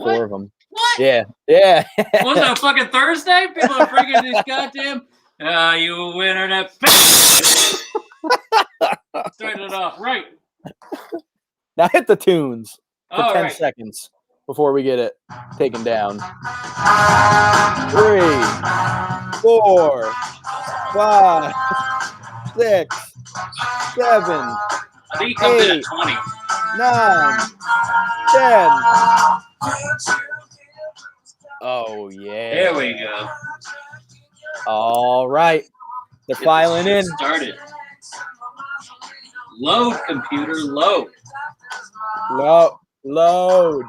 What? 4 of them. What? Yeah. Yeah. Was it a fucking Thursday? People are freaking these goddamn. You internet. Started it off right. Now hit the tunes for All 10 right. seconds before we get it taken down. 3, 4, 5, 6, 7, I think he comes in at 8, 20. 9, 10. Oh, yeah. There we go. All right. They're Get filing in. this shit started. Load, computer, load. Load.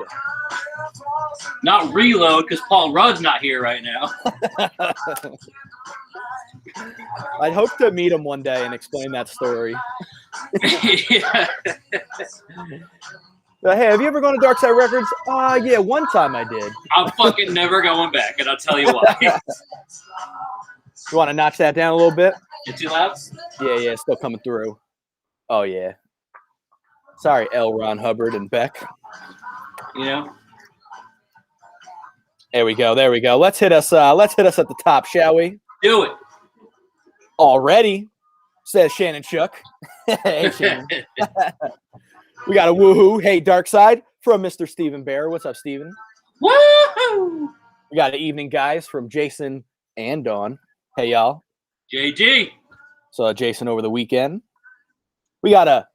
Not reload, because Paul Rudd's not here right now. I'd hope to meet him one day and explain that story. Yeah. Hey, have you ever gone to Darkside Records? Yeah, one time I did. I'm fucking never going back, and I'll tell you why. You want to notch that down a little bit? Get too loud? Yeah, it's still coming through. Oh, yeah. Sorry, L. Ron Hubbard and Beck. You know? There we go. Let's hit us at the top, shall we? Do it. Already, says Shannon Shook. Hey, Shannon. We got a woohoo. Hey, Darkside from Mr. Stephen Bear. What's up, Stephen? Woohoo! We got an evening, guys, from Jason and Dawn. Hey, y'all. JG. Saw Jason over the weekend. We got a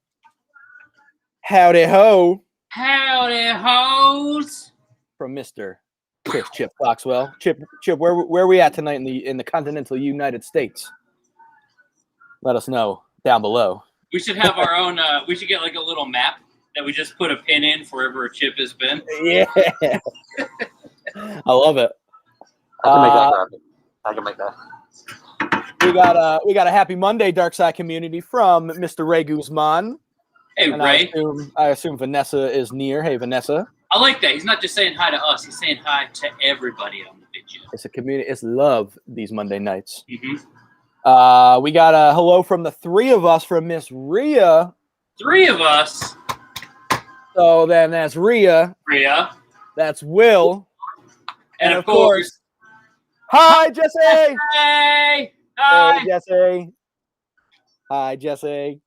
howdy ho. Howdy hoes. From Mr. Chip Foxwell. Chip, where are we at tonight in the continental United States? Let us know down below. We should have our own. We should get like a little map that we just put a pin in for wherever a chip has been. Yeah, I love it. I can make that graphic. I can make that. We got a happy Monday, Darkside community from Mr. Ray Guzman. Hey, and Ray. I assume Vanessa is near. Hey, Vanessa. I like that. He's not just saying hi to us. He's saying hi to everybody on the video. It's a community. It's love these Monday nights. Mm-hmm. We got a hello from the 3 of us from Miss Rhea. 3 of us. So then that's Rhea. That's Will. And of course. Hi, Jesse. Hey. Hi. Hey, Jesse. Hi, Jesse.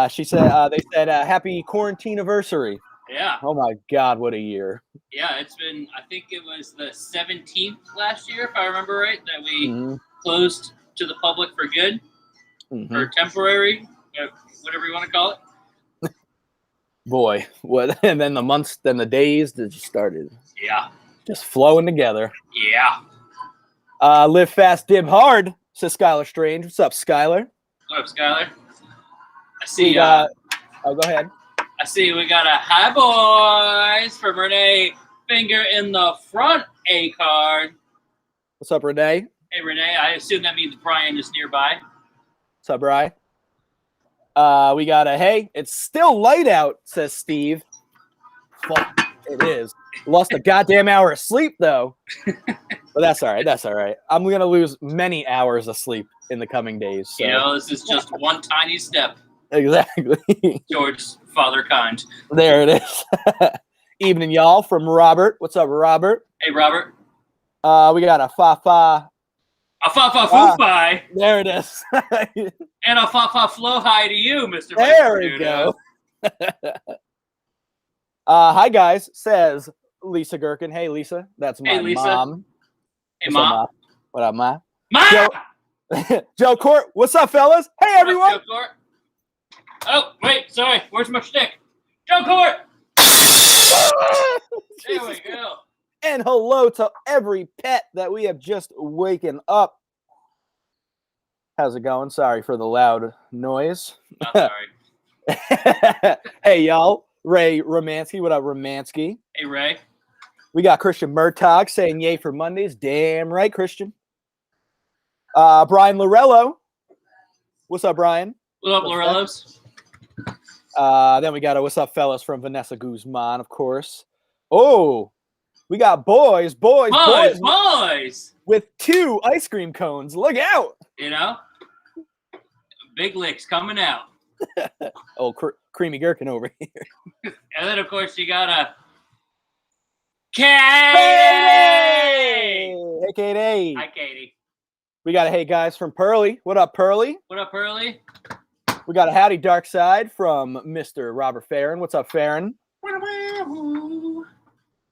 She said they said happy quarantine anniversary. Yeah. Oh my God, what a year. Yeah, it's been. I think it was the 17th last year, if I remember right, that we closed to the public for good, or temporary, whatever you want to call it. Boy, what? And then the months, then the days that just started. Yeah. Just flowing together. Yeah. Live fast, dib hard, says Skylar Strange. What's up, Skylar? What up, Skylar? I see. Oh, go ahead. I see we got a hi, boys, from Renee Finger in the front A card. What's up, Renee? Hey, Renee. I assume that means Brian is nearby. What's up, Bri? We got a hey, it's still light out, says Steve. Fuck, it is. Lost a goddamn hour of sleep, though. But that's all right. I'm going to lose many hours of sleep in the coming days. So. You know, this is just one tiny step. Exactly. George Father Kind. There it is. Evening, y'all, from Robert. What's up, Robert? Hey, Robert. We got a fa-fa. A fa-fa-foo-fi. There it is. And a fa-fa flow hi to you, Mr. There we go. Hi, guys, says Lisa Gherkin. Hey, Lisa. That's my mom. Hey, Mom. What up, Ma? Ma! Joe Court. What's up, fellas? Hey, everyone. Joe Court? Oh, wait. Sorry. Where's my stick? Joe Court! There we go. And hello to every pet that we have just waken up. How's it going? Sorry for the loud noise. Not sorry. Hey, y'all. Ray Romansky. What up, Romansky? Hey, Ray. We got Christian Murtagh saying yay for Mondays. Damn right, Christian. Brian Lorello. What's up, Brian? What up, Lorellos? Then we got a what's up, fellas, from Vanessa Guzman, of course. Oh, we got boys with 2 ice cream cones. Look out. You know? Big licks coming out. Oh, creamy gherkin over here. And then, of course, you got Katie! Hey, Katie. Hi, Katie. We got a hey guys from Pearly. What up, Pearly? What up, Pearly? We got a howdy Darkside from Mr. Robert Farron. What's up, Farron?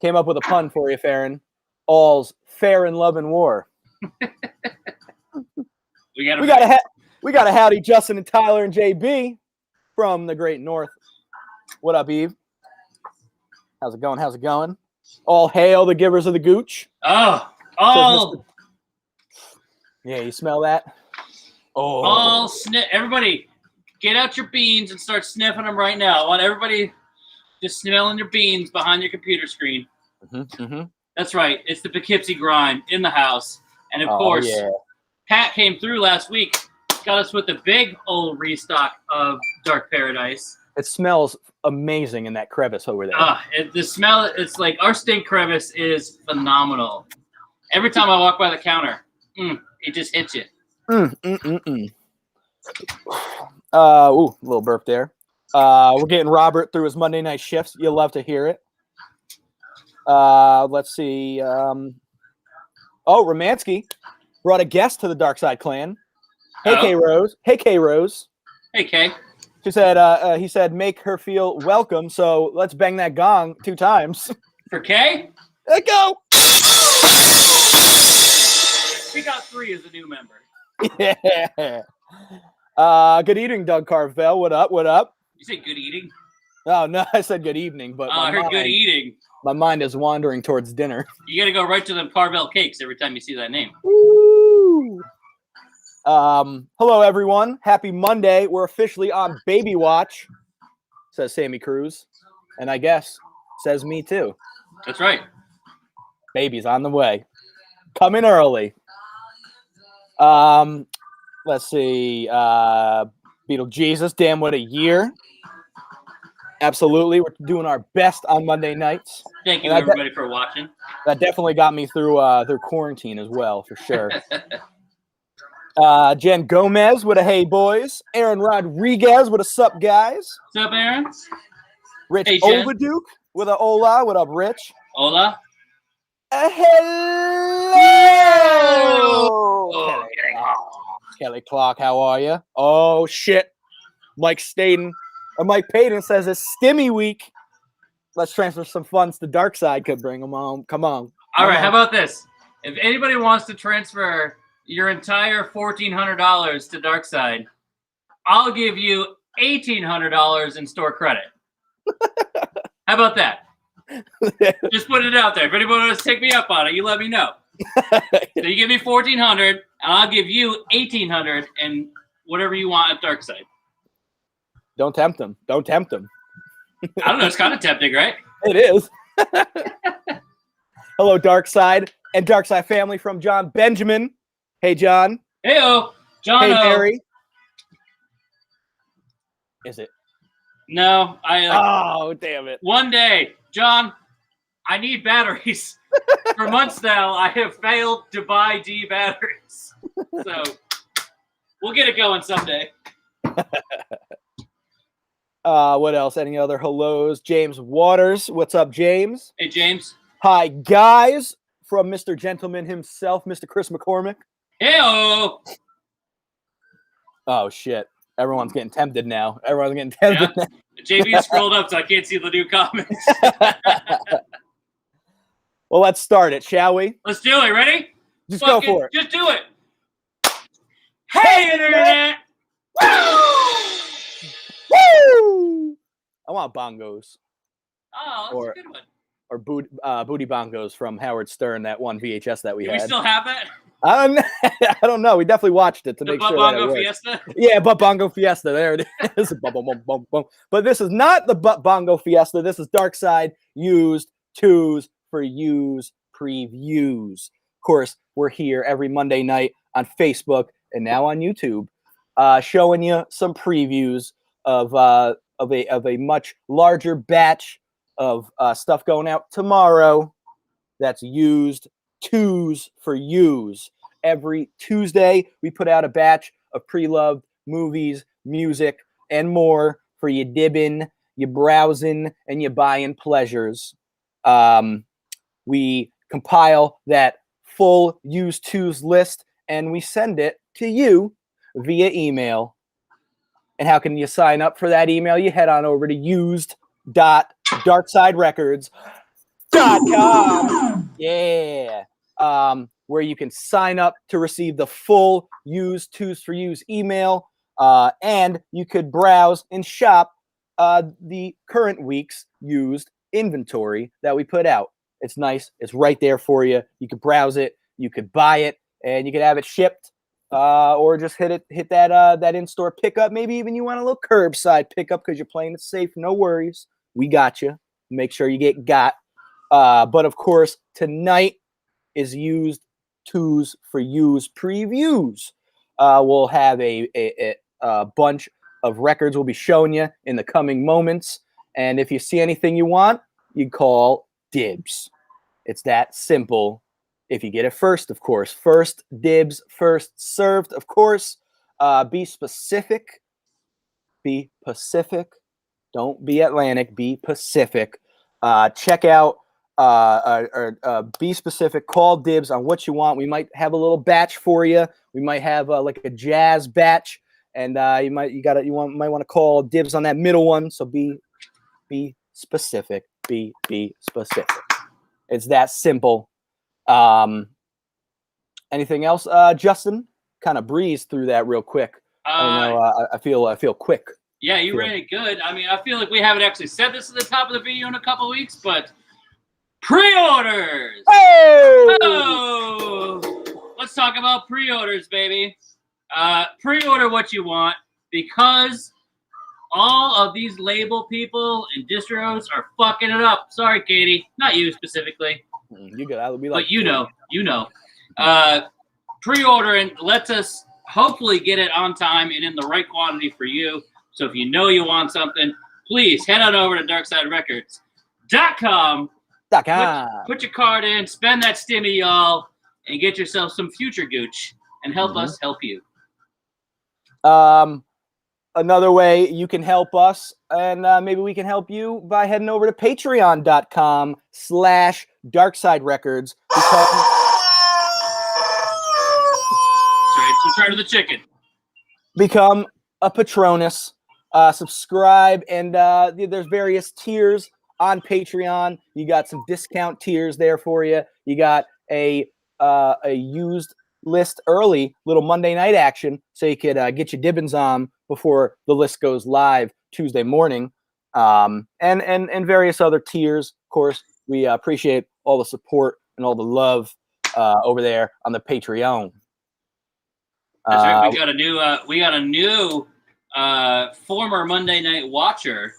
Came up with a pun for you, Farron. All's fair in love and war. We got a howdy Justin and Tyler and JB from the Great North. What up, Eve? How's it going? How's it going? All hail the givers of the gooch. Oh. Yeah, you smell that? Oh. All sniff. Everybody, get out your beans and start sniffing them right now. I want everybody just smelling your beans behind your computer screen. That's right. It's the Poughkeepsie grind in the house. And of course, Pat came through last week, got us with the big old restock of Dark Paradise. It smells amazing in that crevice over there. The smell, it's like our stink crevice is phenomenal. Every time I walk by the counter, it just hits you. Little burp there. We're getting Robert through his Monday night shifts. You'll love to hear it. Let's see. Romansky brought a guest to the Darkside clan. Hey, K-Rose. Hey, K-Rose. Hey, K. She said, he said, make her feel welcome. So let's bang that gong 2 times. For K? Let's go. We got 3 as a new member. Yeah. Good evening, Doug Carvel. What up? What up? You say good eating? Oh, no, I said good evening. But I heard good eating. My mind is wandering towards dinner. You got to go right to them Carvel cakes every time you see that name. Woo. Hello, everyone. Happy Monday. We're officially on baby watch, says Sammy Cruz. And I guess says me too. That's right. Baby's on the way. Coming early. Let's see. Beetlejesus. Damn, what a year. Absolutely. We're doing our best on Monday nights. Thank you, everybody, for watching. That definitely got me through quarantine as well, for sure. Jen Gomez with a hey, boys. Aaron Rodriguez with a sup, guys. What's up, Aaron? Rich Overduke with a hola. What up, Rich? Hola. Hello. Kelly Clark, how are you? Oh, shit. Mike Payton says it's Stimmy week. Let's transfer some funds to Darkside. Could bring them on. Come on. All right. How about this? If anybody wants to transfer your entire $1,400 to Darkside, I'll give you $1,800 in store credit. How about that? Just put it out there. If anybody wants to take me up on it, you let me know. So you give me $1,400, and I'll give you $1,800 and whatever you want at Darkside. Don't tempt them. Don't tempt them. I don't know. It's kind of tempting, right? It is. Hello, Darkside and Darkside family from John Benjamin. Hey, John. Hey-o. John. Hey, Barry. Is it? No. Oh, damn it. One day, John, I need batteries. For months now, I have failed to buy D batteries. So we'll get it going someday. What else? Any other hellos? James Waters. What's up, James? Hey, James. Hi, guys, from Mr. Gentleman himself, Mr. Chris McCormick. Hey-o. Oh, shit. Everyone's getting tempted now. Everyone's getting tempted now. JB scrolled up, so I can't see the new comments. Well, let's start it, shall we? Let's do it. Ready? Just go for it. Just do it. Hey, Internet! Woo! I want bongos. Oh, that's a good one. Or booty bongos from Howard Stern, that one VHS that we had. Do we still have that? I don't know. We definitely watched it to make sure that it worked. Fiesta? Yeah, Butt Bongo Fiesta. There it is. But this is not the Butt Bongo Fiesta. This is Darkside used twos for use previews. Of course, we're here every Monday night on Facebook and now on YouTube, showing you some previews of a much larger batch of stuff going out tomorrow. That's used twos for use. Every Tuesday, we put out a batch of pre-loved movies, music, and more for your dibbing, your browsing, and your buying pleasures. we compile that full used twos list and we send it to you via email. And how can you sign up for that email? You head on over to used.darksiderecords.com. Yeah. Where you can sign up to receive the full used twos for use email. And you could browse and shop the current week's used inventory that we put out. It's nice. It's right there for you. You could browse it. You could buy it, and you could have it shipped, or just hit that in-store pickup. Maybe even you want a little curbside pickup because you're playing it safe. No worries. We got you. Make sure you get got. But of course, tonight is used twos for use previews. We'll have a bunch of records we'll be showing you in the coming moments. And if you see anything you want, you call dibs. It's that simple. If you get it first, of course. First dibs, first served, of course. Be specific. Be Pacific. Don't be Atlantic. Be Pacific. Check out be specific. Call dibs on what you want. We might have a little batch for you. We might have like a jazz batch, and you might want to call dibs on that middle one. So be specific. Be specific. It's that simple. Anything else, Justin? Kind of breeze through that real quick. I don't know. I feel quick. Yeah, you ran it good. I mean, I feel like we haven't actually said this at the top of the video in a couple of weeks, but pre-orders. Oh! Let's talk about pre-orders, baby. Pre-order what you want, because all of these label people and distros are fucking it up. Sorry, Katie. Not you specifically. You good. I'll be like, but you know. Pre-ordering lets us hopefully get it on time and in the right quantity for you. So if you know you want something, please head on over to darksiderecords.com. Put your card in, spend that stimmy, y'all, and get yourself some future gooch and help us help you. Another way you can help us, and maybe we can help you, by heading over to patreon.com/darksiderecords. Sorry, it's the turn of the chicken. Become a Patronus. Subscribe, and there's various tiers on Patreon. You got some discount tiers there for you. You got a used list early, little Monday night action, so you could get your dibbins on before the list goes live Tuesday morning, and various other tiers. Of course, we appreciate all the support and all the love over there on the Patreon. That's right. We got a new former Monday Night Watcher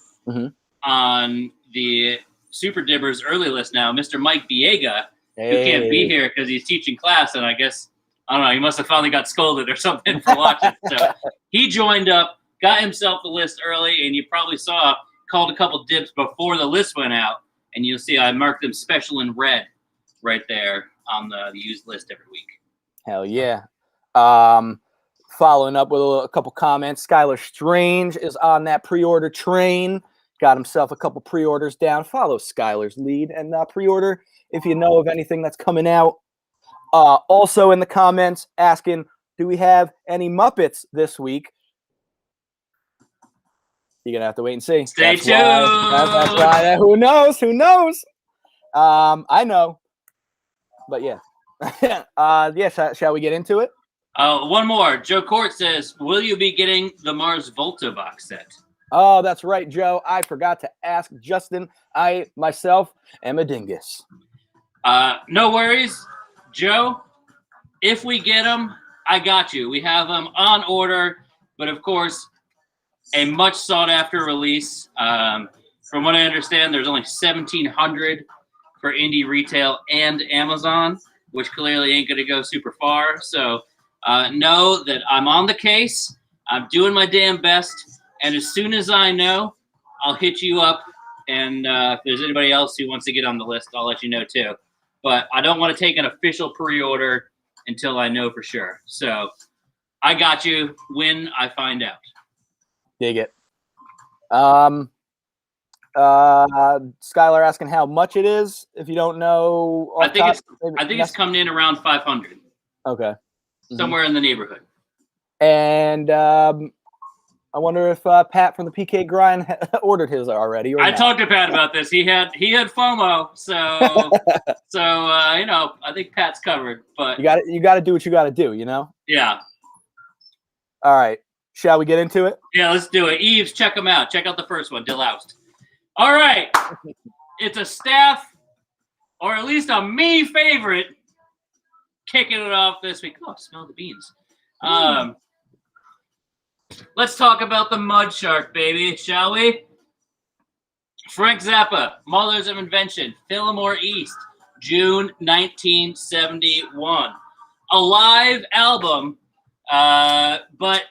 on the Super Dibbers early list now, Mr. Mike Biega, who can't be here because he's teaching class, and I guess, I don't know, he must have finally got scolded or something for watching. So he joined up, got himself the list early, and you probably saw, called a couple dibs before the list went out, and you'll see I marked them special in red right there on the used list every week. Hell yeah. Following up with a couple comments, Skylar Strange is on that pre-order train. Got himself a couple pre-orders down. Follow Skylar's lead and pre-order if you know of anything that's coming out. Also in the comments asking, do we have any Muppets this week? You're going to have to wait and see. Stay tuned. That's why. Who knows? Who knows? I know. But yeah. Shall we get into it? One more. Joe Court says, will you be getting the Mars Volta box set? Oh, that's right, Joe. I forgot to ask Justin. I, myself, am a dingus. No worries, Joe. If we get them, I got you. We have them on order, but of course, a much sought-after release. From what I understand, there's only 1,700 for indie retail and Amazon, which clearly ain't going to go super far. So know that I'm on the case. I'm doing my damn best. And as soon as I know, I'll hit you up. And if there's anybody else who wants to get on the list, I'll let you know too. But I don't want to take an official pre-order until I know for sure. So I got you when I find out. Dig it. Skylar asking how much it is. If you don't know, I think it's coming in around 500. Okay. Somewhere in the neighborhood. And I wonder if Pat from the PK Grind ordered his already. Or I not. talked to Pat about this. He had FOMO, so I think Pat's covered. But you got to do what you got to do. Yeah. All right. Shall we get into it? Yeah, let's do it. Eves, check them out. Check out the first one, Deloused. All right. It's a staff, or at least a me favorite, kicking it off this week. Oh, smell the beans. Let's talk about the Mud Shark, baby, shall we? Frank Zappa, Mothers of Invention, Fillmore East, June 1971. A live album, but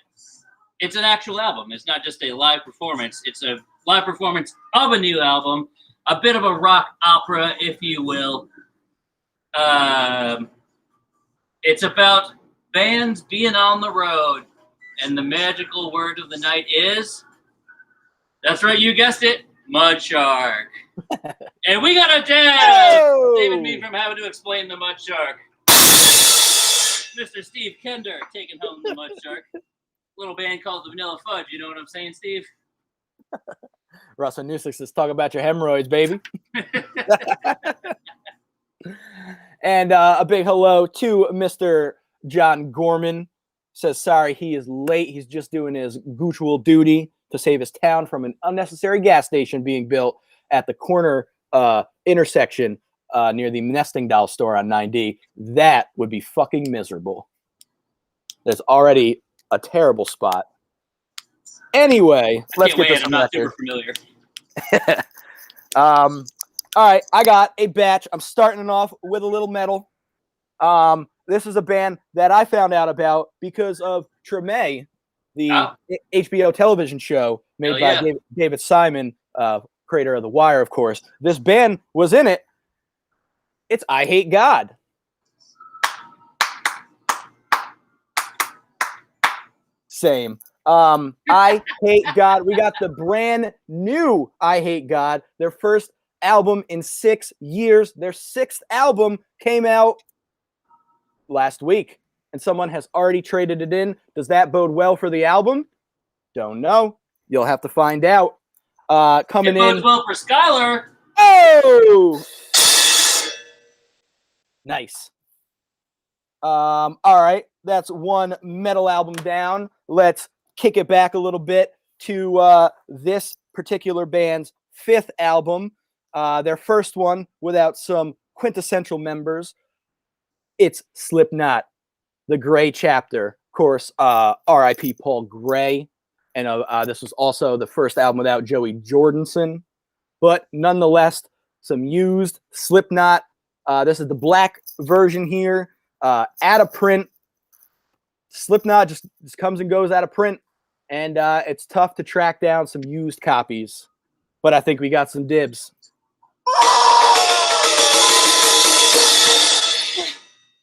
it's an actual album. It's not just a live performance. It's a live performance of a new album, a bit of a rock opera, if you will. It's about bands being on the road, and the magical word of the night is, that's right, you guessed it, Mud Shark. And we got a David me from having to explain the Mud Shark. Mr. Steve Kender taking home the Mud Shark. Little band called the Vanilla Fudge. You know what I'm saying, Steve? Russell Newsix is talking about your hemorrhoids, baby. And a big hello to Mr. John Gorman. Says sorry he is late. He's just doing his mutual duty to save his town from an unnecessary gas station being built at the corner intersection near the Nesting Doll store on 9D. That would be fucking miserable. There's already a terrible spot. Anyway, let's get this. I'm not super familiar. All right, I got a batch. I'm starting it off with a little metal. This is a band that I found out about because of Treme, the HBO television show made by David Simon, creator of The Wire, of course. This band was in it. It's I Hate God. Same. I Hate God. We got the brand new I Hate God, their first album in 6 years. Their sixth album came out last week, and someone has already traded it in. Does that bode well for the album? Don't know. You'll have to find out. Coming in. It bodes well for Skylar. Oh! Nice. All right. That's one metal album down. Let's kick it back a little bit to this particular band's fifth album. Their first one without some quintessential members. It's Slipknot, The Gray Chapter. Of course, R.I.P. Paul Gray. And this was also the first album without Joey Jordison. But nonetheless, some used Slipknot. This is the black version here. Out of print. Slipknot just comes and goes out of print. And it's tough to track down some used copies. But I think we got some dibs.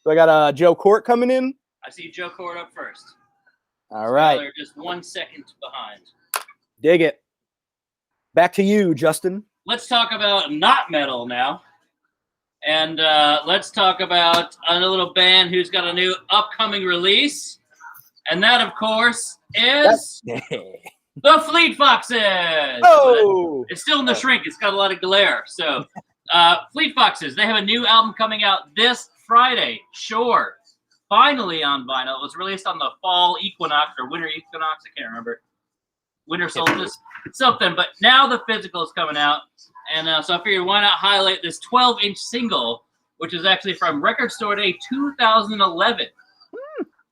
So I got Joe Court coming in. I see Joe Court up first. All right. Skylar just 1 second behind. Dig it. Back to you, Justin. Let's talk about not metal now. And let's talk about a little band who's got a new upcoming release. And that, of course, is the Fleet Foxes. Oh! It's still in the shrink. It's got a lot of glare. So, Fleet Foxes, they have a new album coming out this Friday. Sure. Finally on vinyl. It was released on the fall equinox or winter equinox. I can't remember. Winter solstice. Something. But now the physical is coming out. And so I figured why not highlight this 12-inch single, which is actually from Record Store Day 2011.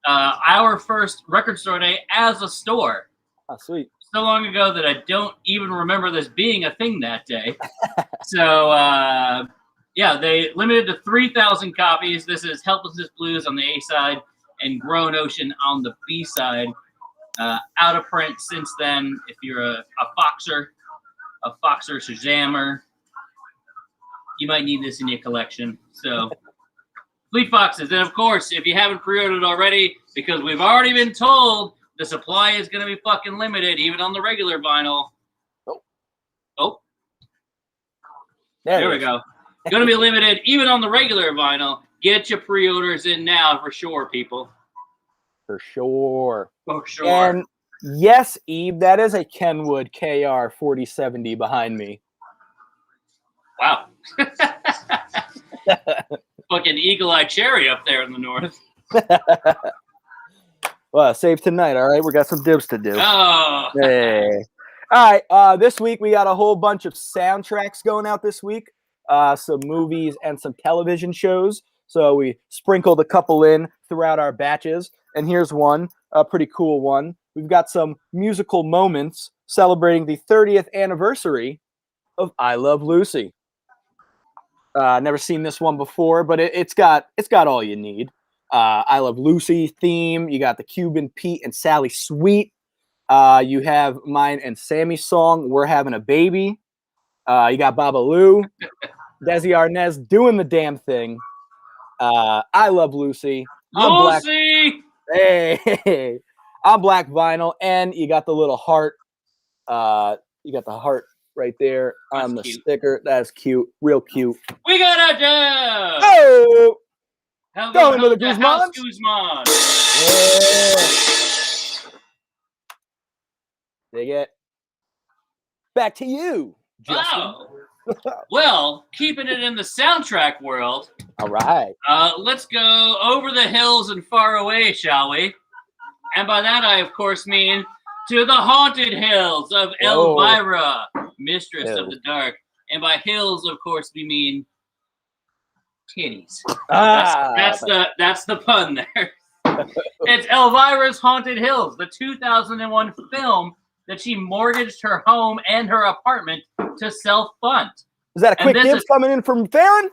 Our first Record Store Day as a store. Oh, sweet. So long ago that I don't even remember this being a thing that day. So, yeah, they limited to 3,000 copies. This is Helplessness Blues on the A side and Grown Ocean on the B side. Out of print since then. If you're a Foxer Shazammer, you might need this in your collection. So, Fleet Foxes. And of course, if you haven't pre-ordered already, because we've already been told the supply is going to be fucking limited, even on the regular vinyl. There we go. Going to be limited even on the regular vinyl. Get your pre-orders in now for sure, people. For sure. For sure. And yes, Eve, that is a Kenwood KR 4070 behind me. Wow. Fucking eagle-eye cherry up there in the north. Well, save tonight, all right? We got some dibs to do. Oh. Hey. All right, this week we got a whole bunch of soundtracks going out this week. Some movies and some television shows. So we sprinkled a couple in throughout our batches. And here's one, a pretty cool one. We've got some musical moments celebrating the 30th anniversary of I Love Lucy. Never seen this one before, but it's got all you need. I Love Lucy theme. You got the Cuban Pete and Sally Sweet. You have mine and Sammy's song, We're Having a Baby. You got Babalu, Desi Arnaz doing the damn thing. I Love Lucy. Lucy! Hey, I'm Black Vinyl, and you got the little heart. You got the heart right there on the sticker. That's cute, real cute. We got a jam! Oh! Going to the Guzmans? Guzman. Yeah. Dig it. Back to you, Justin. Wow. Well, keeping it in the soundtrack world. All right. Let's go over the hills and far away, shall we? And by that, I, of course, mean to the haunted hills of Elvira, Mistress of the Dark. And by hills, of course, we mean titties. That's the pun there. It's Elvira's Haunted Hills, the 2001 film that she mortgaged her home and her apartment to self-fund. Is that a quick dibs coming in from Farron?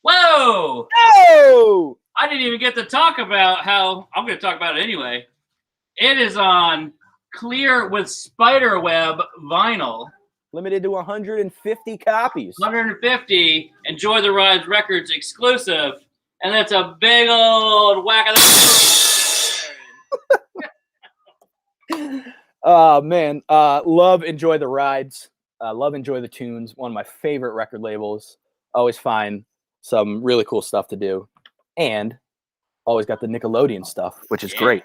Whoa! Oh! I didn't even get to talk about how... I'm going to talk about it anyway. It is on clear with spiderweb vinyl. Limited to 150 copies. 150. Enjoy the Rides Records exclusive. And that's a big old whack of the... Oh, man. Love Enjoy the Rides. Love Enjoy the Tunes. One of my favorite record labels. Always find some really cool stuff to do. And always got the Nickelodeon stuff, which is great.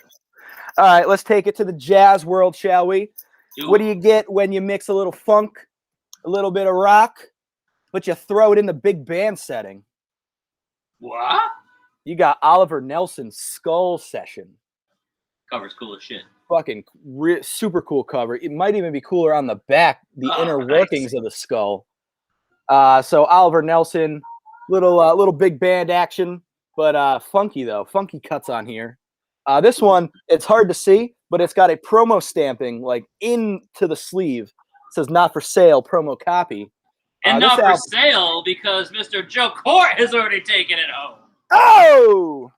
All right, let's take it to the jazz world, shall we? What do you get when you mix a little funk, a little bit of rock, but you throw it in the big band setting? What? You got Oliver Nelson's Skull Session. Cover's cool as shit. Fucking super cool cover. It might even be cooler on the back, the inner workings of the skull. So Oliver Nelson, little big band action, but funky though. Funky cuts on here. This one, it's hard to see, but it's got a promo stamping like into the sleeve. It says "Not for sale" promo copy. And not for sale because Mr. Joe Court has already taken it home. Oh!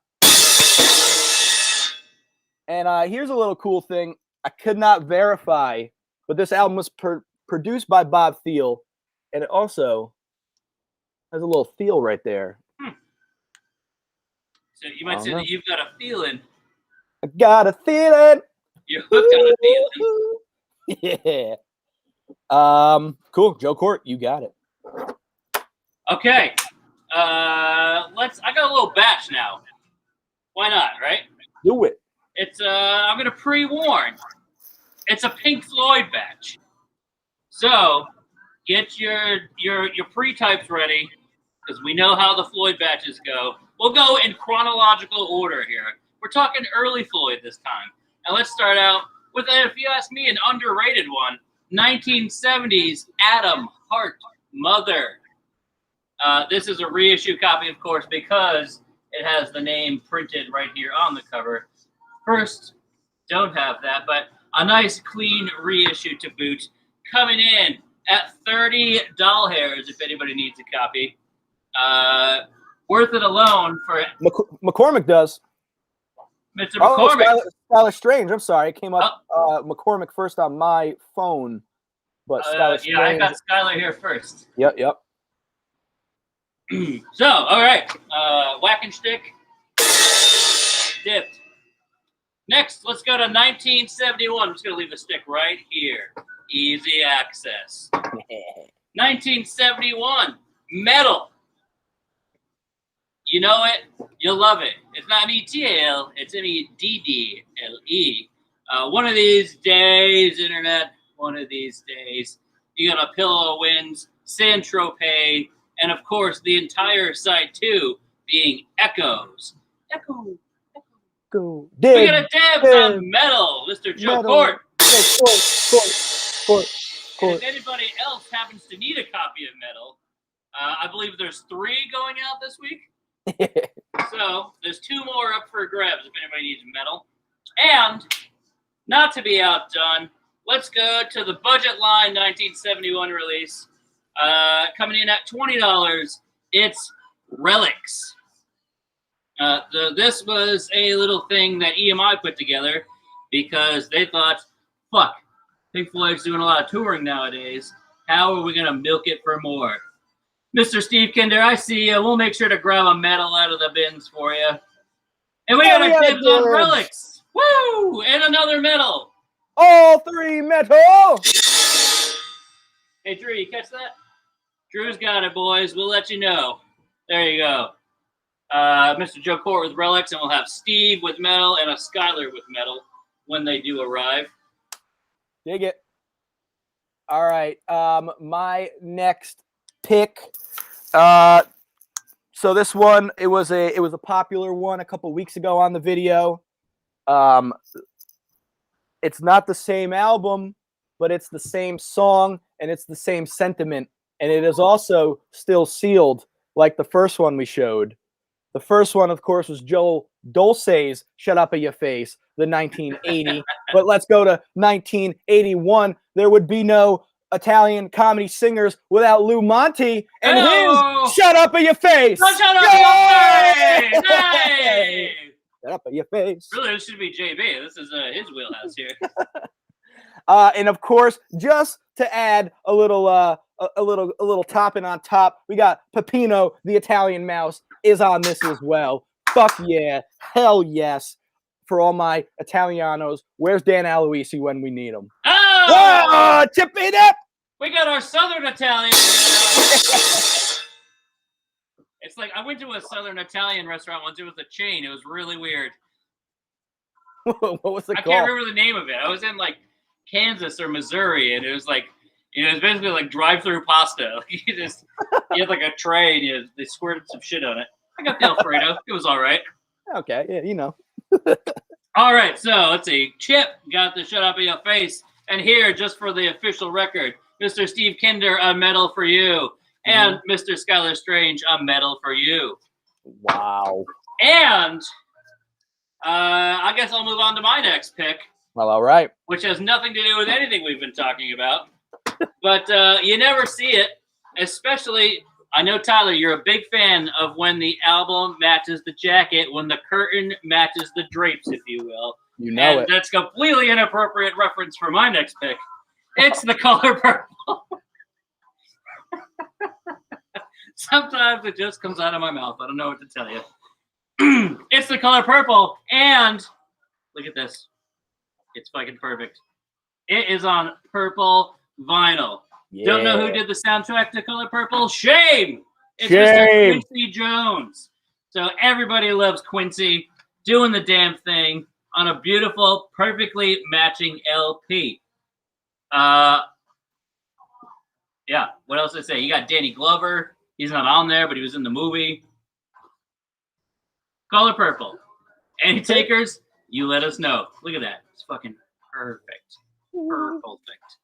And here's a little cool thing. I could not verify, but this album was produced by Bob Thiel, and it also has a little feel right there. So you might say that you've got a feeling. I got a feeling. You're hooked on a feeling. Yeah. Cool. Joe Court, you got it. Okay. I got a little batch now. Why not, right? Do it. It's I'm gonna pre-warn. It's a Pink Floyd batch. So get your pre-types ready, because we know how the Floyd batches go. We'll go in chronological order here. We're talking early Floyd this time. And let's start out with, if you ask me, an underrated one. 1970s Adam Hart, Mother. This is a reissue copy, of course, because it has the name printed right here on the cover. First, don't have that, but a nice clean reissue to boot. Coming in at $30 if anybody needs a copy. Worth it alone for... McCormick does. Mr. McCormick. Skylar Strange. I'm sorry. It came up McCormick first on my phone. But Skylar Strange. Yeah, I got Skylar here first. Yep. So, all right. Whacking stick. Dipped. Next, let's go to 1971. I'm just going to leave the stick right here. Easy access. 1971. metal. You know it, you'll love it. It's not M-E-T-A-L, it's M-E-D-D-L-E. One of these days, internet, one of these days, you got a Pillow of Winds, Saint-Tropez, and of course the entire side too being Echoes. Echo. Go. We got a dibs on metal, Mr. Joe Court. And if anybody else happens to need a copy of metal, I believe there's 3 going out this week. So there's 2 more up for grabs if anybody needs metal. And not to be outdone, let's go to the Budget Line 1971 release. Coming in at $20. It's Relics. This was a little thing that EMI put together because they thought, fuck, Pink Floyd's doing a lot of touring nowadays. How are we going to milk it for more? Mr. Steve Kinder, I see you. We'll make sure to grab a metal out of the bins for you. And we got a dibs on Relics. Woo! And another metal. All 3 metal. Hey, Drew, you catch that? Drew's got it, boys. We'll let you know. There you go. Mr. Joe Court with Relics, and we'll have Steve with metal and a Skylar with metal when they do arrive. Dig it. All right. My next pick. So this one, it was a popular one a couple weeks ago on the video. It's not the same album, but it's the same song and it's the same sentiment, and it is also still sealed like the first one we showed. The first one, of course, was Joel Dulce's "Shut Up in Your Face," the 1980. But let's go to 1981. There would be no Italian comedy singers without Lou Monte and his "Shut Up in Your Face." Shut up in your face! Hey! Shut up in your face. Really, this should be JB. This is his wheelhouse here. And of course, just to add a little topping on top, we got Peppino, the Italian Mouse, is on this as well. Fuck yeah, hell yes, for all my Italianos. Where's Dan Aloisi when we need him? Oh! Tip it up. We got our Southern Italian. It's like I went to a Southern Italian restaurant once. It was a chain. It was really weird. What was it I called? can't remember the name of it. I was in like Kansas or Missouri, and it was like, it was basically like drive-through pasta. You had like a tray, and they squirted some shit on it. I got the Alfredo. It was all right. Okay, yeah, you know. All right, so let's see. Chip got the "Shut Up in Your Face," and here, just for the official record, Mr. Steve Kinder, a medal for you, and Mr. Skylar Strange, a medal for you. Wow. And I guess I'll move on to my next pick. Well, all right. Which has nothing to do with anything we've been talking about. But you never see it, especially, I know, Tyler, you're a big fan of when the album matches the jacket, when the curtain matches the drapes, if you will. You know it. That's completely inappropriate reference for my next pick. It's the color purple. Sometimes it just comes out of my mouth. I don't know what to tell you. It's the color purple, and look at this. It's fucking perfect. It is on purple vinyl. Yeah. Don't know who did the soundtrack to Color Purple? Shame! It's Mr. Quincy Jones. So everybody loves Quincy doing the damn thing on a beautiful, perfectly matching LP. Yeah, what else did I say? You got Danny Glover. He's not on there, but he was in the movie. Color Purple. Any takers? You let us know. Look at that. It's fucking perfect. Perfect.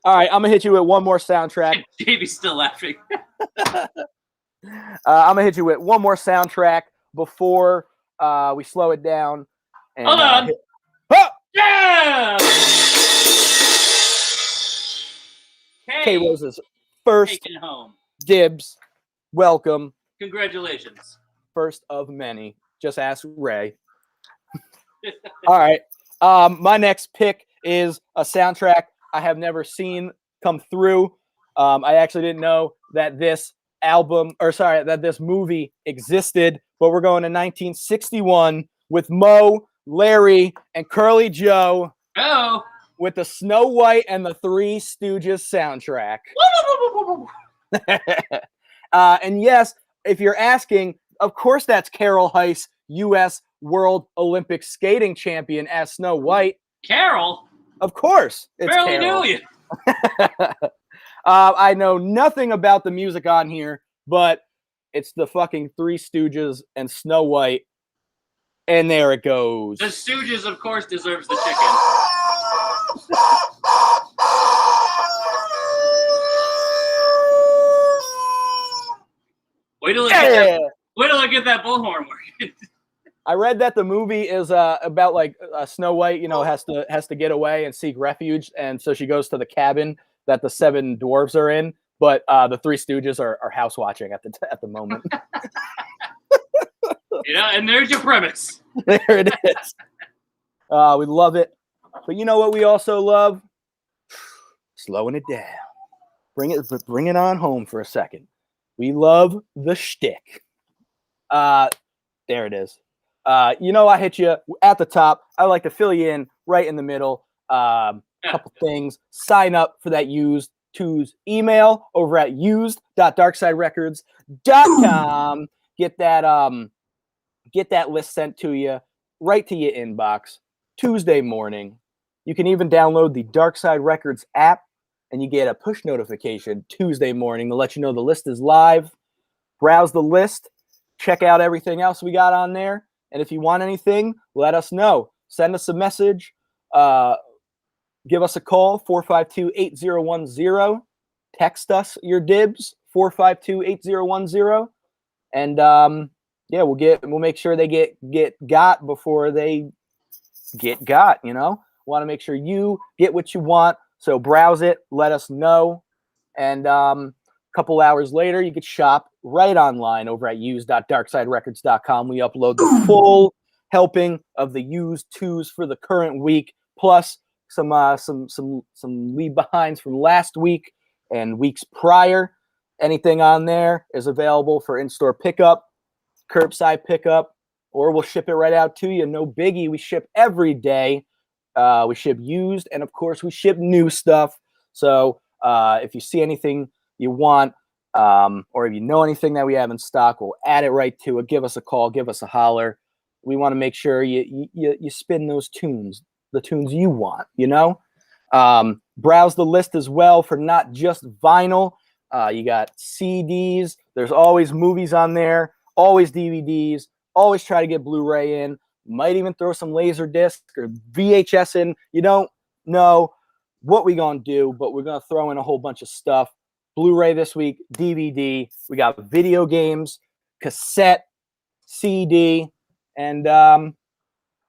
All right, I'm going to hit you with one more soundtrack. Davey's still laughing. I'm going to hit you with one more soundtrack before we slow it down. And, hold on. Yeah! K-Rose's first home. Dibs. Welcome. Congratulations. First of many. Just ask Ray. All right. My next pick is a soundtrack I have never seen come through. I actually didn't know that this that this movie existed, but we're going to 1961 with Mo, Larry, and Curly Joe with the Snow White and the Three Stooges soundtrack. And yes, if you're asking, of course that's Carol Heiss, U.S. World Olympic skating champion as Snow White. Carol? Of course, it's Barely Carol. knew you. I know nothing about the music on here, but it's the fucking Three Stooges and Snow White. And there it goes. The Stooges, of course, deserves the chicken. Wait till I get that bullhorn working. I read that the movie is about like Snow White, you know, has to get away and seek refuge, and so she goes to the cabin that the 7 dwarves are in, but the Three Stooges are house watching at the moment. You know, and there's your premise. There it is. We love it, but you know what we also love? Slowing it down. Bring it on home for a second. We love the shtick. There it is. You know, I hit you at the top. I like to fill you in right in the middle. Couple things. Sign up for that used twos email over at used.darksiderecords.com. Get that list sent to you right to your inbox Tuesday morning. You can even download the Darkside Records app, and you get a push notification Tuesday morning to let you know the list is live. Browse the list, check out everything else we got on there, and if you want anything, let us know. Send us a message. Give us a call, 452-8010. Text us your dibs, 452-8010. And yeah, we'll make sure they get got before they get got, you know? Want to make sure you get what you want. So browse it, let us know. And a couple hours later, you could shop right online over at used.darksiderecords.com. We upload the full helping of the used twos for the current week, plus some leave behinds from last week and weeks prior. Anything on there is available for in-store pickup, curbside pickup, or we'll ship it right out to you. No biggie. We ship every day. We ship used, and of course, we ship new stuff. So if you see anything you want, or if you know anything that we have in stock, we'll add it right to it. Give us a call. Give us a holler. We want to make sure you spin those tunes, the tunes you want, you know? Browse the list as well for not just vinyl. You got CDs. There's always movies on there, always DVDs, always try to get Blu-ray in. Might even throw some laser disc or VHS in. You don't know what we're going to do, but we're going to throw in a whole bunch of stuff. Blu-ray this week, DVD. We got video games, cassette, CD, and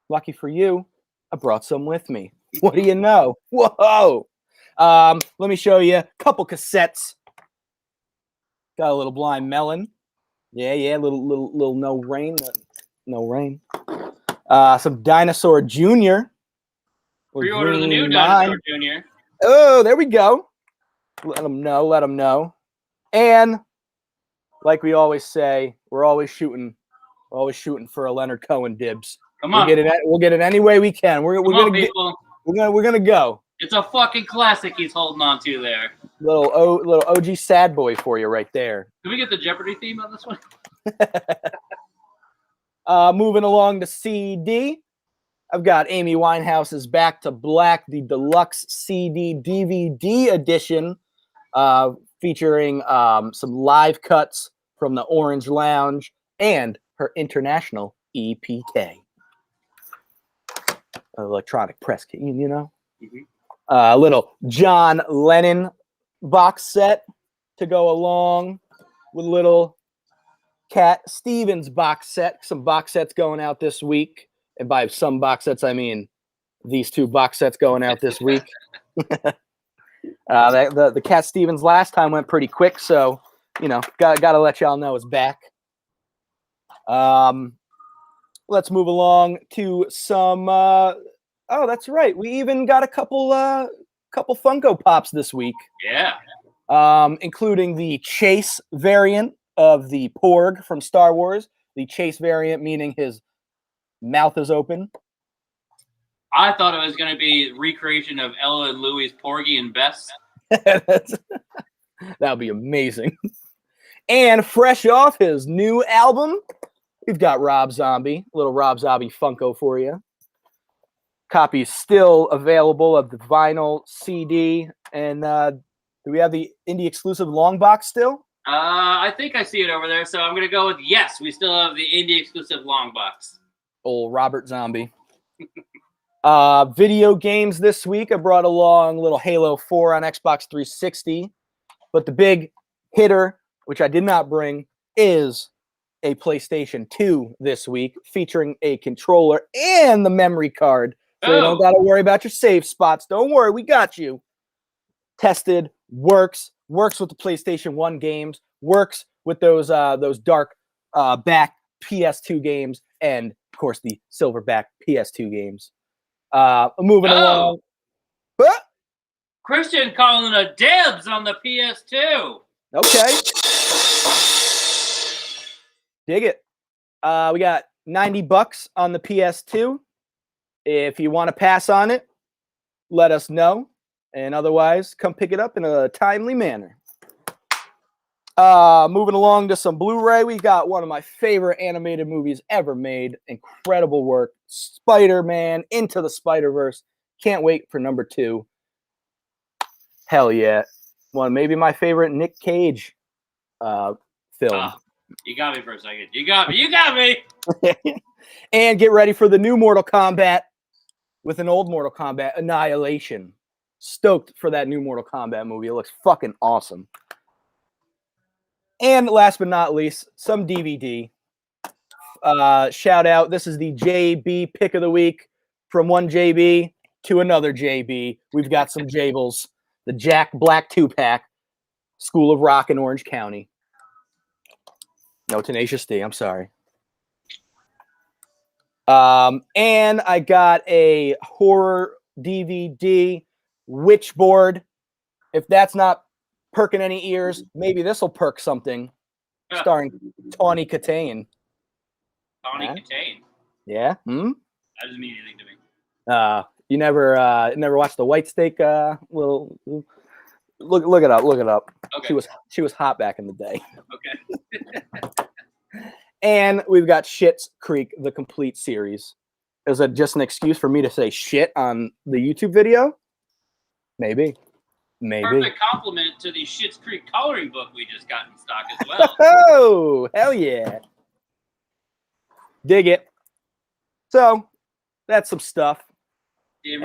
lucky for you, I brought some with me. What do you know? Whoa! Let me show you a couple cassettes. Got a little Blind Melon. Yeah, little No Rain. No Rain. Some Dinosaur Jr. Pre-order the new Dinosaur Jr. Oh, there we go. Let them know. And like we always say, we're always shooting for a Leonard Cohen dibs. Come on. We'll get it any way we can. We're gonna go. It's a fucking classic he's holding on to there. Little OG sad boy for you right there. Can we get the Jeopardy theme on this one? Moving along to CD, I've got Amy Winehouse's Back to Black, the deluxe CD DVD edition, featuring some live cuts from the Orange Lounge and her international EPK. Electronic press, you know? Mm-hmm. A little John Lennon box set to go along with little Cat Stevens box set. Some box sets going out this week. And by some box sets, I mean these two box sets going out this week. The Cat Stevens last time went pretty quick, so, you know, gotta let y'all know it's back. Let's move along to some... oh, that's right. We even got a couple Funko Pops this week. Yeah. Including the Chase variant of the Porg from Star Wars. The Chase variant meaning his mouth is open. I thought it was going to be recreation of Ella and Louie's Porgy and Bess. That would be amazing. And fresh off his new album, we've got Rob Zombie, a little Rob Zombie Funko for you. Copies still available of the vinyl, CD, and do we have the indie exclusive long box still? I think I see it over there, so I'm going to go with yes. We still have the indie exclusive long box. Old Robert Zombie. Video games this week. I brought along little Halo 4 on Xbox 360, but the big hitter, which I did not bring, is a PlayStation 2 this week, featuring a controller and the memory card. So you don't got to worry about your save spots. Don't worry, we got you. Tested, works with the PlayStation 1 games, works with those dark back PS2 games, and of course the silverback PS2 games. Moving along. Christian calling a dibs on the PS2. Okay. Dig it. We got $90 on the PS2. If you want to pass on it, let us know. And otherwise, come pick it up in a timely manner. Moving along to some Blu-ray, we got one of my favorite animated movies ever made. Incredible work. Spider-Man Into the Spider-Verse. Can't wait for number 2. Hell yeah. Maybe my favorite Nick Cage film. You got me for a second. You got me. And get ready for the new Mortal Kombat with an old Mortal Kombat, Annihilation. Stoked for that new Mortal Kombat movie. It looks fucking awesome. And last but not least, some DVD. Shout out. This is the JB pick of the week. From one JB to another JB. We've got some Jables. The Jack Black 2-pack. School of Rock in Orange County. No Tenacious D. I'm sorry. And I got a horror DVD Witchboard. If that's not perking any ears, maybe this will perk something. Starring Tawny Katane. Tawny Katane? Yeah? That doesn't mean anything to me. You never watched the White Steak? Look it up. Look it up. Okay. She was hot back in the day. Okay. And we've got Schitt's Creek, the complete series. Is that just an excuse for me to say shit on the YouTube video? Maybe. Perfect compliment to the Schitt's Creek coloring book we just got in stock as well. Oh, hell yeah. Dig it. So, that's some stuff. Yeah,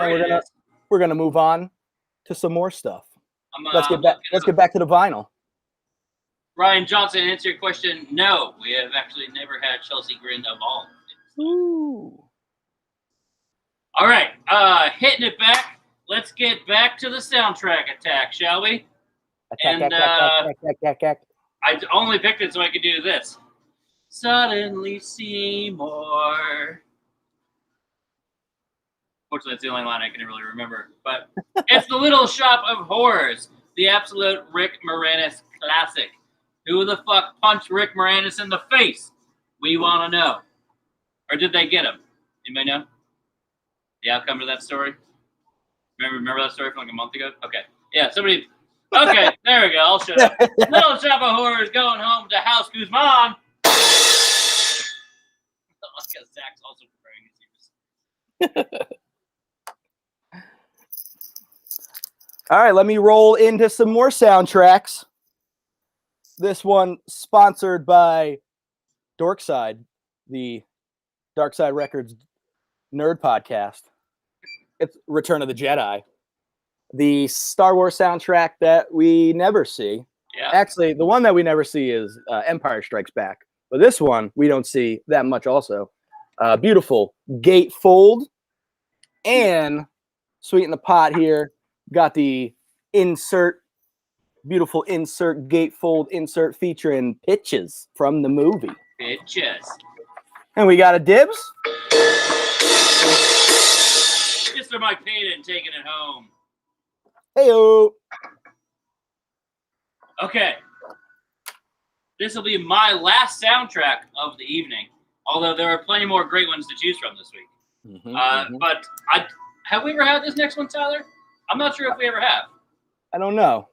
we're gonna move on to some more stuff. Let's get back to the vinyl. Ryan Johnson, answer your question. No, we have actually never had Chelsea Grin of all. Ooh. All right, hitting it back. Let's get back to the soundtrack attack, shall we? I only picked it so I could do this. Suddenly Seymour. Fortunately, it's the only line I can really remember. But it's The Little Shop of Horrors, the absolute Rick Moranis classic. Who the fuck punched Rick Moranis in the face? We want to know. Or did they get him? Anybody know the outcome to that story? Remember that story from like a month ago? Okay. Yeah, somebody. Okay, there we go. I'll shut up. Little Shop of Horrors going home to House Guzman. Because Zach's also preparing his ears. All right, let me roll into some more soundtracks. This one sponsored by Darkside, the Darkside Records nerd podcast. It's Return of the Jedi, the Star Wars soundtrack that we never see. Yeah. Actually, the one that we never see is Empire Strikes Back. But this one, we don't see that much also. Beautiful gatefold. And sweet in the pot here, got the beautiful insert gatefold insert featuring pitches from the movie. Pitches. And we got a dibs. Mr. Mike Payton taking it home. Heyo. Okay. This will be my last soundtrack of the evening. Although there are plenty more great ones to choose from this week. But Have we ever had this next one, Tyler? I'm not sure if we ever have. I don't know.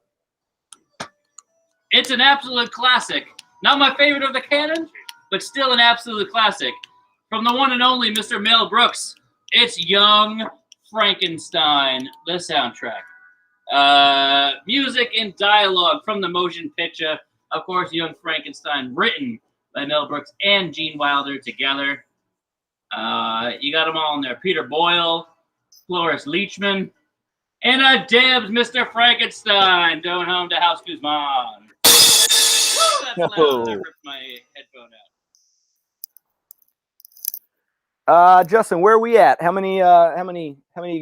It's an absolute classic. Not my favorite of the canon, but still an absolute classic. From the one and only Mr. Mel Brooks, it's Young Frankenstein, the soundtrack. Music and dialogue from the motion picture. Of course, Young Frankenstein, written by Mel Brooks and Gene Wilder together. You got them all in there. Peter Boyle, Cloris Leachman, and dibs, Mr. Frankenstein, going home to House Guzman. Woo, that's loud. I ripped my headphone out. Justin, where are we at? How many you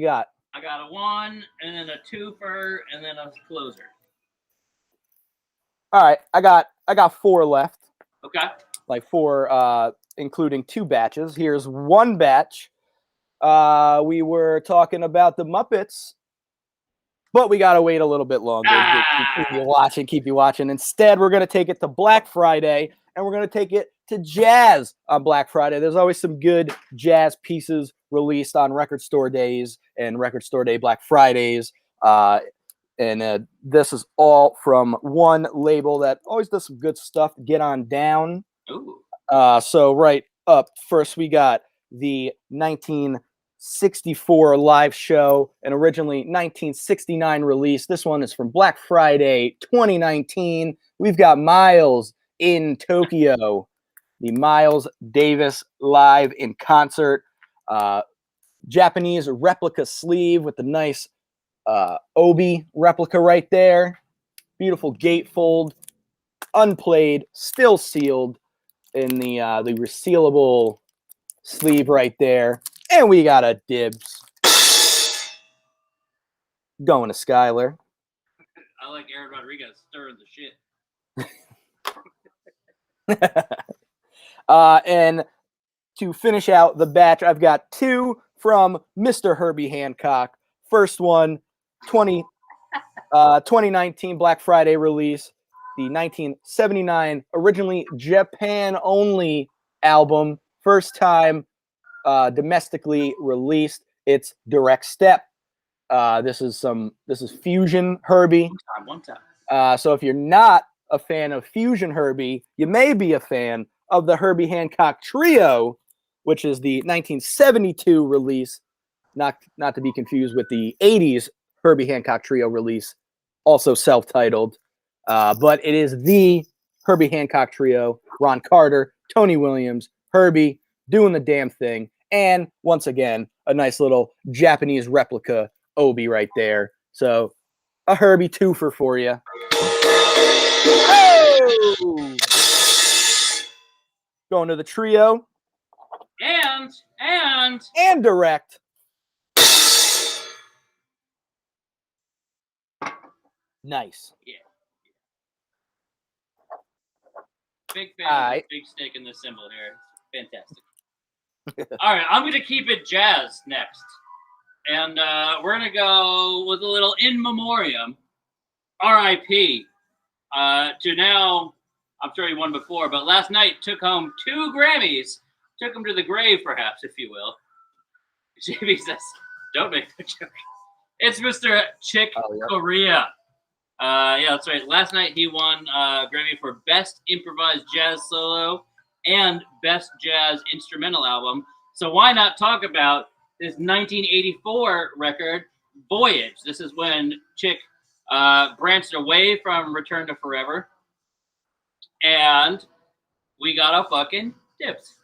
got? I got a 1, and then a 2-fer, and then a closer. All right, I got 4 left. Okay. Like 4, including 2 batches. Here's 1 batch. We were talking about the Muppets, but we gotta wait a little bit longer. Keep you watching. Instead, we're gonna take it to Black Friday, and we're gonna take it to jazz on Black Friday. There's always some good jazz pieces released on record store days and record store day Black Fridays. And this is all from one label that always does some good stuff. Get On Down. Ooh. So right up first, we got the 1964 live show, and originally 1969 release. This one is from Black Friday 2019. We've got Miles in Tokyo. The Miles Davis live in concert. Japanese replica sleeve with the nice Obi replica right there. Beautiful gatefold. Unplayed, still sealed in the resealable sleeve right there. And we got a dibs. Going to Skylar. I like Aaron Rodriguez stirring the shit. And to finish out the batch, I've got 2 from Mr. Herbie Hancock. First one, 2019 Black Friday release. The 1979 originally Japan-only album. First time domestically released. It's Direct Step. This is Fusion Herbie. One time. So if you're not a fan of Fusion Herbie, you may be a fan of the Herbie Hancock Trio, which is the 1972 release, not to be confused with the 80s Herbie Hancock Trio release, also self-titled. But it is the Herbie Hancock Trio, Ron Carter, Tony Williams, Herbie, doing the damn thing. And once again, a nice little Japanese replica Obi right there. So a Herbie 2-fer for you. Oh! Going to the trio. And Direct. Nice. Yeah. Big fan of the big stick in the symbol here. Fantastic. All right, I'm going to keep it jazz next. And we're going to go with a little in memoriam, R.I.P. To now, I'm sure he won before, but last night took home 2 Grammys. Took him to the grave, perhaps, if you will. JB says, don't make the joke. It's Mr. Chick Corea. Yeah, that's right. Last night he won Grammy for Best Improvised Jazz Solo and Best Jazz Instrumental Album. So why not talk about this 1984 record, Voyage? This is when Chick branched away from Return to Forever. And we got a fucking dibs.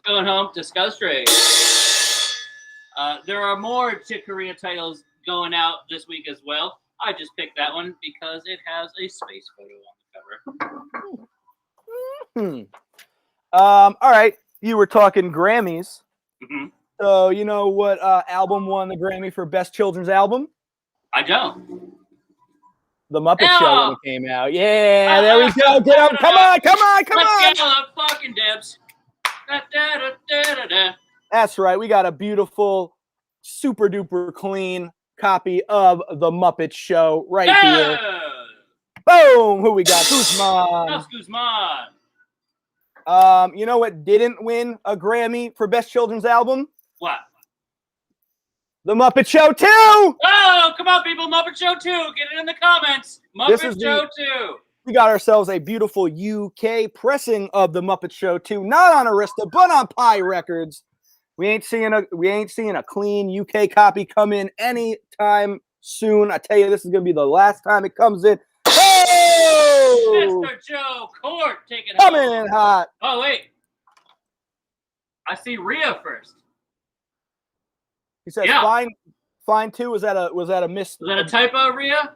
Going home to Scuzz Trade. There are more Chick Corea titles going out this week as well. I just picked that one because it has a space photo on the cover. All right. You were talking Grammys. Mm-hmm. So you know what album won the Grammy for Best Children's Album? I don't. The Muppet Show when it came out. Yeah, there we go. Get up. Come on. Let's get the fucking dibs. That's right. We got a beautiful, super duper clean copy of The Muppet Show right here. Boom! Who we got? Guzman. Guzman. You know what didn't win a Grammy for Best Children's Album? What? The Muppet Show 2! Oh, come on, people. Muppet Show 2. Get it in the comments. Muppet Show 2. We got ourselves a beautiful UK pressing of the Muppet Show 2, not on Arista, but on Pi Records. We ain't seeing a clean UK copy come in anytime soon. I tell you, this is gonna be the last time it comes in. Oh! Mr. Joe Court taking Coming in hot. Oh wait, I see Rhea first. He says, Yeah. fine too. Was that a miss? Was that a typo, Rhea?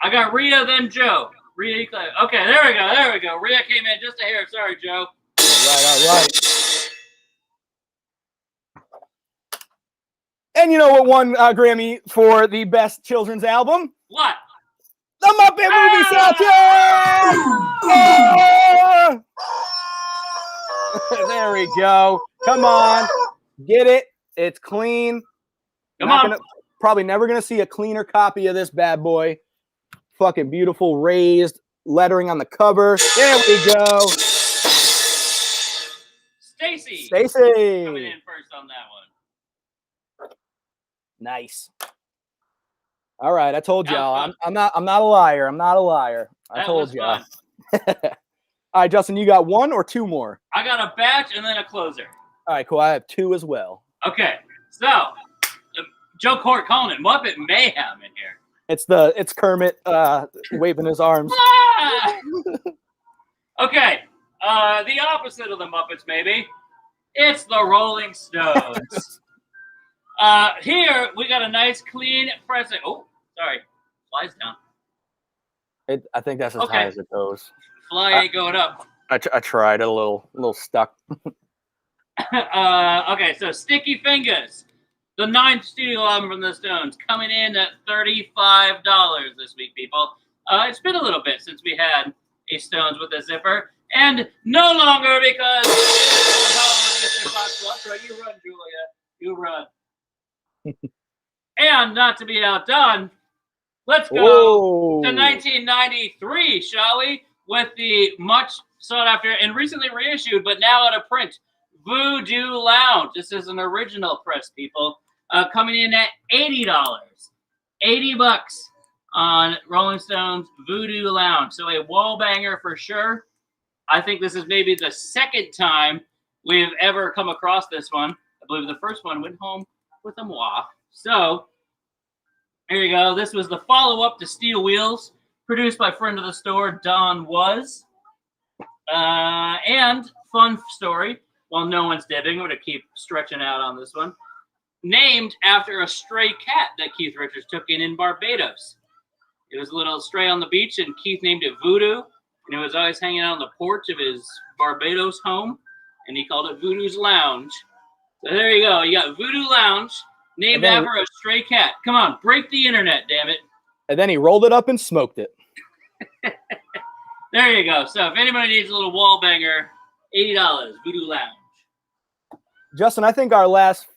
I got Rhea, then Joe. Rhea, okay, there we go. Rhea came in just a hair. Sorry, Joe. All right. And you know what won Grammy for the best children's album? What? The Muppet Movie Soundtrack! There we go. Come on. Get it. It's clean. Come on. Probably never going to see a cleaner copy of this bad boy. Fucking beautiful raised lettering on the cover. There we go. Stacy Stacy. coming in first on that one. Nice. All right, I told y'all. I'm not a liar. I'm not a liar. I told y'all. All right, Justin, you got one or two more? I got a batch and then a closer. All right, cool. I have two as well. Okay, so Joe Court calling it Muppet Mayhem in here. It's Kermit waving his arms. Ah! Okay, the opposite of the Muppets, maybe. It's the Rolling Stones. Here we got a nice clean pressing. Oh, sorry, flies down. I think that's as high as it goes. Fly ain't going up. I tried a little stuck. Okay, so Sticky Fingers, the 9th studio album from the Stones, coming in at $35 this week, people. It's been a little bit since we had a Stones with a zipper, and no longer because Mr. Fox. That's right, you run, Julia, you run. And not to be outdone, let's go to 1993, shall we? With the much sought after and recently reissued, but now out of print, Voodoo Lounge. This is an original press, people. Coming in at $80. $80 on Rolling Stones Voodoo Lounge. So a wall banger for sure. I think this is maybe the second time we've ever come across this one. I believe the first one went home with a moi. So here you go. This was the follow-up to Steel Wheels, produced by friend of the store, Don Was. And fun story, while no one's dibbing, we're going to keep stretching out on this one. Named after a stray cat that Keith Richards took in Barbados. It was a little stray on the beach, and Keith named it Voodoo. And it was always hanging out on the porch of his Barbados home, and he called it Voodoo's Lounge. So there you go. You got Voodoo Lounge, named after a stray cat. Come on, break the internet, damn it. And then he rolled it up and smoked it. There you go. So if anybody needs a little wall banger, $80, Voodoo Lounge. Justin, I think our last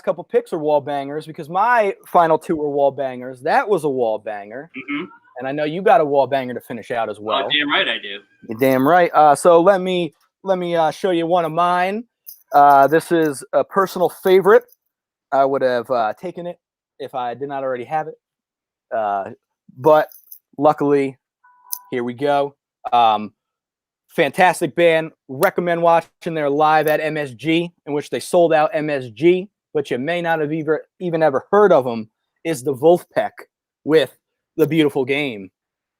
couple picks are wall bangers because my final two were wall bangers. That was a wall banger. Mm-hmm. And I know you got a wall banger to finish out as well. Oh, damn right I do. You're damn right. So let me show you one of mine. This is a personal favorite. I would have taken it if I did not already have it. But luckily, here we go. Fantastic band. Recommend watching their live at MSG, in which they sold out MSG, but you may not have even ever heard of them, is the Wolfpack with The Beautiful Game.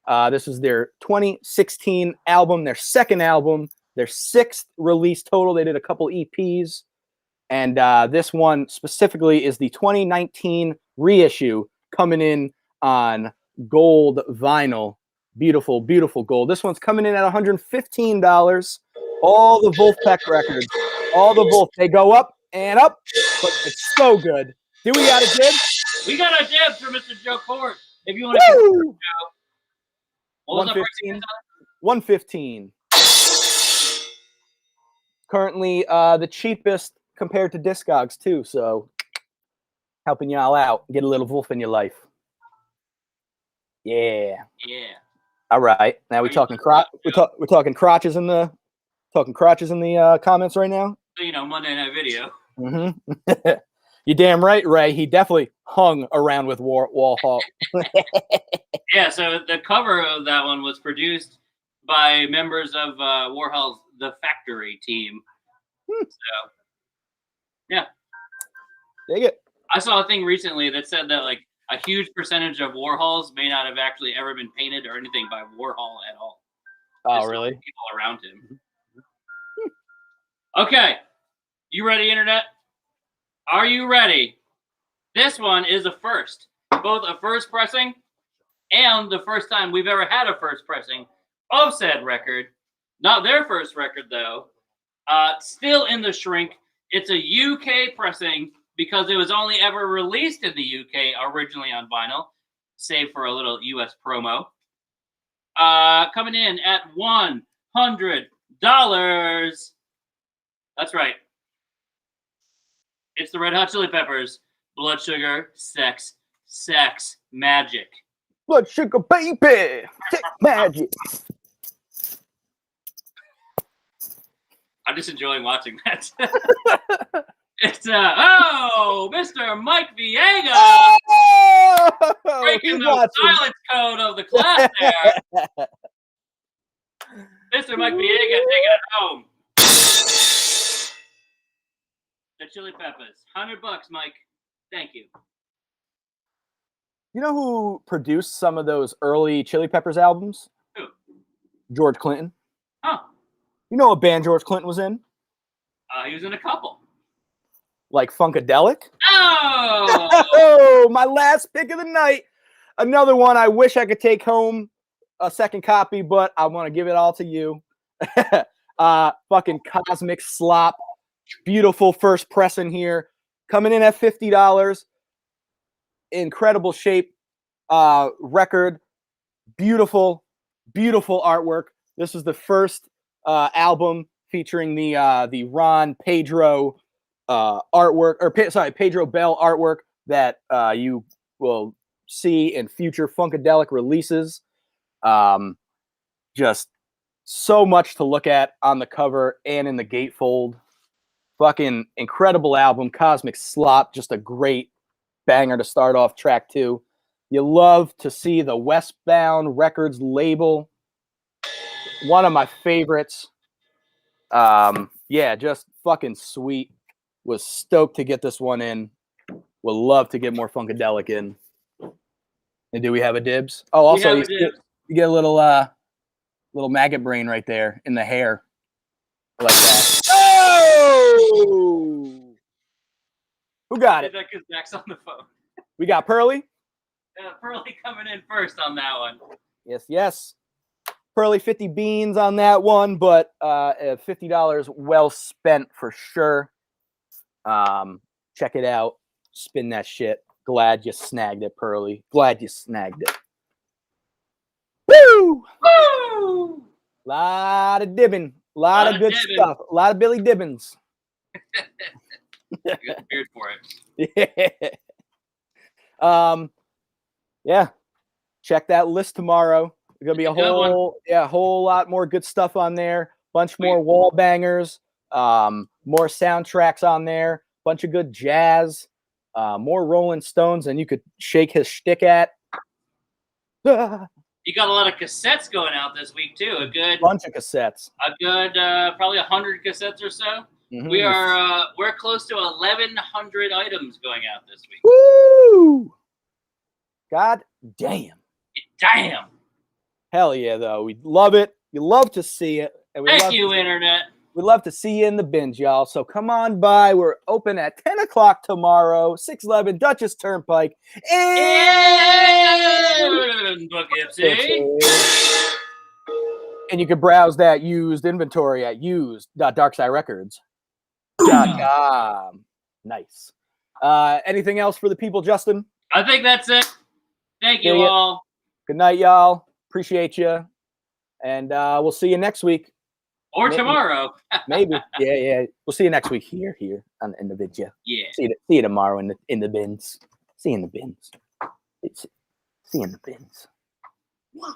This is their 2016 album, their second album, their 6th release total. They did a couple EPs. And this one specifically is the 2019 reissue coming in on gold vinyl. Beautiful, beautiful gold. This one's coming in at $115. All the Wolfpack records, all the Wolf, they go up and up, but it's so good. Do we got a dib? We got a dib for Mr. Joe Court. If you want to Joe. What was 115. 115. Currently the cheapest compared to Discogs too, so helping y'all out. Get a little Wolf in your life. Yeah. Yeah. All right. Now we're talking we're talking crotches in the comments right now. So, Monday Night Video. Mm-hmm. You damn right, Ray. He definitely hung around with Warhol. Yeah, so the cover of that one was produced by members of Warhol's The Factory team. So, yeah. Dig it. I saw a thing recently that said that like a huge percentage of Warhols may not have actually ever been painted or anything by Warhol at all. Oh, Just really? people around him. Okay. You ready, Internet? Are you ready? This one is a first. Both a first pressing and the first time we've ever had a first pressing of said record. Not their first record, though. Still in the shrink. It's a UK pressing because it was only ever released in the UK originally on vinyl, save for a little US promo. Coming in at $100. That's right. It's the Red Hot Chili Peppers. Blood Sugar, Sex, Magic. Blood Sugar, baby. Sex, magic. I'm just enjoying watching that. It's Mr. Mike Viega breaking the silence code of the class there. Mr. Mike Viega taking it home. The Chili Peppers, $100, Mike. Thank you. You know who produced some of those early Chili Peppers albums? Who? George Clinton. Oh. You know what band George Clinton was in? He was in a couple. Like Funkadelic? Oh! Oh, my last pick of the night. Another one I wish I could take home a second copy, but I want to give it all to you. Fucking Cosmic Slop. Beautiful first press in here. Coming in at $50. Incredible shape. Record. Beautiful, beautiful artwork. This is the first album featuring the Ron Pedro artwork, or Pedro Bell artwork that you will see in future Funkadelic releases. Just so much to look at on the cover and in the gatefold. Fucking incredible album. Cosmic Slop, just a great banger to start off track 2. You love to see the Westbound Records label. One of my favorites. Yeah, just fucking sweet. Was stoked to get this one in. Would love to get more Funkadelic in. And do we have a dibs? Oh, also you get a little maggot brain right there in the hair. Like that. Oh! Who got it? Because Zach's on the phone. We got Pearly. Pearly coming in first on that one. Yes, yes. Pearly 50 beans on that one, but $50 well spent for sure. Check it out. Spin that shit. Glad you snagged it, Pearly. Glad you snagged it. Woo! Woo! Lot of dibbing. Lot of good stuff. A lot of Billy Dibbins. Good beard for it. Yeah. Yeah. Check that list tomorrow. There's gonna be a whole lot more good stuff on there. Bunch more wall bangers. More soundtracks on there. Bunch of good jazz. More Rolling Stones than you could shake his shtick at. You got a lot of cassettes going out this week too. A good bunch of cassettes. A good probably 100 cassettes or so. Mm-hmm. We're close to 1,100 items going out this week. Woo! God damn. Damn. Hell yeah, though. We love it. You love to see it. And Thank you, Internet. We'd love to see you in the bins, y'all. So come on by. We're open at 10 o'clock tomorrow, 611 Dutchess Turnpike. And Poughkeepsie. And you can browse that used inventory at used.darksiderecords.com. Nice. Anything else for the people, Justin? I think that's it. Thank you all. Good night, y'all. Appreciate you. And we'll see you next week. Or tomorrow. Maybe. Yeah. We'll see you next week here in the video. Yeah. See you tomorrow in the bins. See you in the bins. See you in the bins.